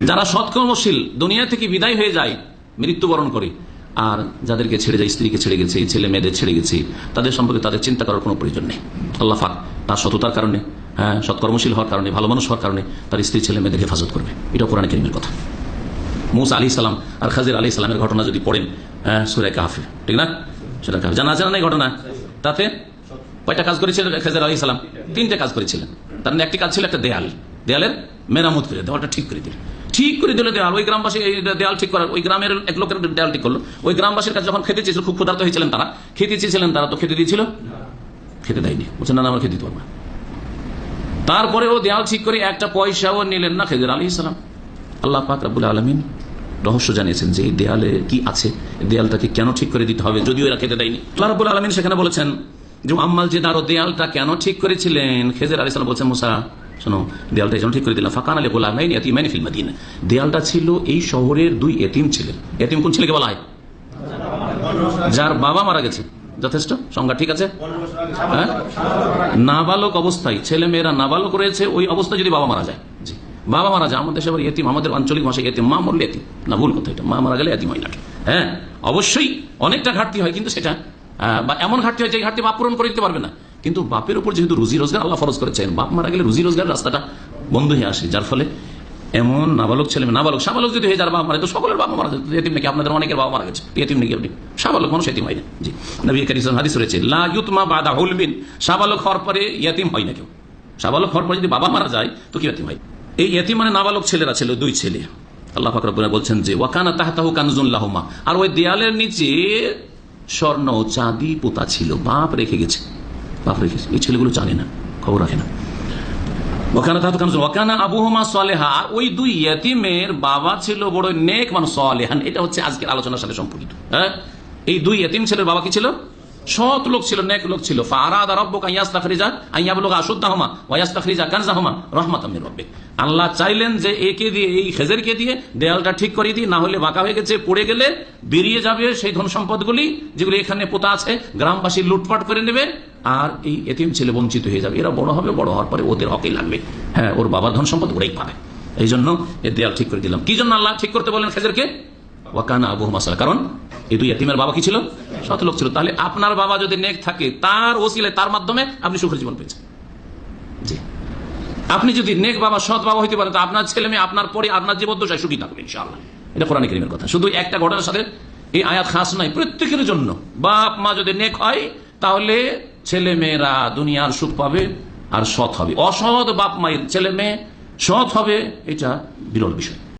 যারা সৎকর্মশীল দুনিয়া থেকে বিদায় হয়ে যায়, মৃত্যুবরণ করে, আর যাদেরকে ছেড়ে যায়, স্ত্রীকে ছেড়ে গেছে, ছেলে মেয়েদের ছেড়ে গেছে, তাদের সম্পর্কে তাদের চিন্তা করার কোনো প্রয়োজন নেই। আল্লাহ পাক তার সততার কারণে, সৎকর্মশীল হওয়ার কারণে, ভালো মানুষ হওয়ার কারণে তার স্ত্রী ছেলে মেয়েদের হেফাজত করবে। এটা কোরআন কারীমের কথা। মুসা আলাইহিস সালাম আর খাজির আলাইহিস সালামের ঘটনা যদি পড়েন সূরা কাহফে, ঠিক না? সূরা কাহফ জানা আছে না এই ঘটনা? তাতে কয়টা কাজ করেছিলেন খাজির আলাইহিস সালাম? 3টে কাজ করেছিলেন। তার একটি কাজ ছিল একটা দেয়ালের মেরামত করে, দেওয়ালটা ঠিক করে দিল। ঠিক করে দিল দেয়াল। ওই গ্রামবাসী দেয়াল ঠিক করার, ওই গ্রামের এক লোকের দেয়াল ঠিক করলো। ওই গ্রামবাসীর কাছে যখন খেতে চেয়েছিল, খুব ক্ষুধার্ত হয়েছিলেন তারা, খেতে চেয়েছিলেন তারা, তো খেতে দিয়েছিল? খেতে দেয়নি। বলছেন না, আমরা খেতে দিতে পারবো না। তারপরে ও দেয়াল ঠিক করে একটা পয়সাও নিলেন না খাজির আলাইহিস সালাম। আল্লাহ পাক রব্বুল আলামিন রহস্য জানিয়েছেন যে এই দেয়ালে কি আছে, দেয়ালটাকে কেন ঠিক করে দিতে হবে, যদিও এরা খেতে দেয়নি। আল্লাহ রাব্বুল আলামিন সেখানে বলেছেন যে আম্মাল যে দারো দেয়ালটা কেন ঠিক করেছিলেন, খাজির আলাইহিস সালাম বলছেন, মুসা শোনো, দেয়ালটা যেন ঠিক করে দিলাম। ফাকানা লি গুলামাইনি ইয়াতীমাইনি ফিল মাদিনা। দেয়ালটা ছিল এই শহরের 2 এতিম ছিলেন। এতিম কোন ছেলেকে বলা হয়? যার বাবা মারা গেছে। যথেষ্ট সংজ্ঞা, ঠিক আছে? নাবালক অবস্থায়, ছেলে মেয়েরা নাবালক রয়েছে, ওই অবস্থায় যদি বাবা মারা যায়। জি, বাবা মারা যায়। আমাদের দেশে আবার এতিম, আমাদের আঞ্চলিক ভাষায় এতিম, মা মরলে এতিম না, ভুল কথা এটা। মা মারা গেলে এতিম হয় না। হ্যাঁ, অবশ্যই অনেকটা ঘাটতি হয়, কিন্তু সেটা বা এমন ঘাটতি হয় যে ঘাটতি বাপ পূরণ করে দিতে পারবে না। কিন্তু বাপের উপর যেহেতু রুজি রোজগার আল্লাহ ফরজ করেছেন, বাপ মারা গেলে রুজি রোজগার রাস্তাটা বন্ধ হয়ে আসে, যার ফলে এমন নাবালক ছেলে, নাবালক সাবালক যদি হয়ে যার বাবা মারা, তো সকলের বাবা মারা যেত। এতিম নাকি? আপনাদের অনেকের বাবা মারা গেছে, এতিম নাকি আপনি? সাবালক মানুষ এতিম হয় না। জি, নবী কারীম সাল্লাল্লাহু আলাইহি ওয়াসাল্লাম হাদিস রয়েছে, লা ইউতমা বাদা হুলমিন। সাবালক হওয়ার পরে ইতিম হয় না কেউ। সাবালক হওয়ার পরে যদি বাবা মারা যায় তো কি এতিম হয়? এই এতিম মানে নাবালক ছেলেরা ছিল, 2 ছেলে। আল্লাহ পাক রব্বুল আলামিন বলছেন যে ওয়াকানা তাহতাহু কানজুন লাহুমা। আর ওই দেয়ালের নিচে স্বর্ণ চাঁদি পোতা ছিল, বাপ রেখে গেছে। বাপ রেখেছে, এই ছেলেগুলো জানে না, খবর রাখে না। ওখানে তাহলে ওখানে আবুহুমা সালেহা। আর ওই 2 ইতিমের বাবা ছিল বড় নেক মানুষ, সালেহান। এটা হচ্ছে আজকের আলোচনার সাথে সম্পর্কিত। এই 2 ইতিম ছেলের বাবা কি ছিল? সৎ লোক ছিল, নেক লোক ছিল। ফারাদা রাব্বুকা আইয়াস্তাখরিজা আইয়াবলুগা আশুদ্দাহুমা ওয়া ইয়াস্তাখরিজা কানজাহুমা রাহমাতাম মির রাব্বিক। আল্লাহ চাইলেন যে একে দিয়ে, এই খেজেরকে দিয়ে দেয়ালটা ঠিক করে দিই, না হলে বাঁকা হয়ে গেছে, পড়ে গেলে বেরিয়ে যাবে সেই ধন সম্পদগুলি যেগুলি এখানে পোতা আছে, গ্রামবাসী লুটপাট করে নেবে, আর এই এতিম ছেলে বঞ্চিত হয়ে যাবে। এরা বড় হবে, বড় হওয়ার পরে ওদের হকেই লাগবে। হ্যাঁ, ওর বাবার ধন সম্পদ ওরাই পাবে। এই জন্য এ দেয়াল ঠিক করে দিলাম। কি জন্য আল্লাহ ঠিক করতে বলেন খেজেরকে? ওয়াকানা আবুহুমা সালেহা। কারণ এই 2 ইতিমের বাবা কি ছিল? সৎ লোক ছিল। তাহলে আপনার বাবা যদি নেক থাকে, তার ওসিলায়, তার মাধ্যমে আপনি সুখের জীবন পেয়েছেন। জি, আপনি যদি নেক বাবা, সৎ বাবা হইতে পারেন, তো আপনার ছেলে মেয়ে আপনার পরে আপনার জীবদ্দশায় সুখী থাকবে ইনশাআল্লাহ। এটা কোরআন কারীমের কথা। শুধু একটা ঘটনার সাথে এই আয়াত খাস নয়, প্রত্যেকের জন্য। বাপ মা যদি নেক হয়, তাহলে ছেলে মেয়েরা দুনিয়ার সুখ পাবে আর সৎ হবে। অসৎ বাপ মায়ের ছেলে মেয়ে সৎ হবে, এটা বিরল বিষয়।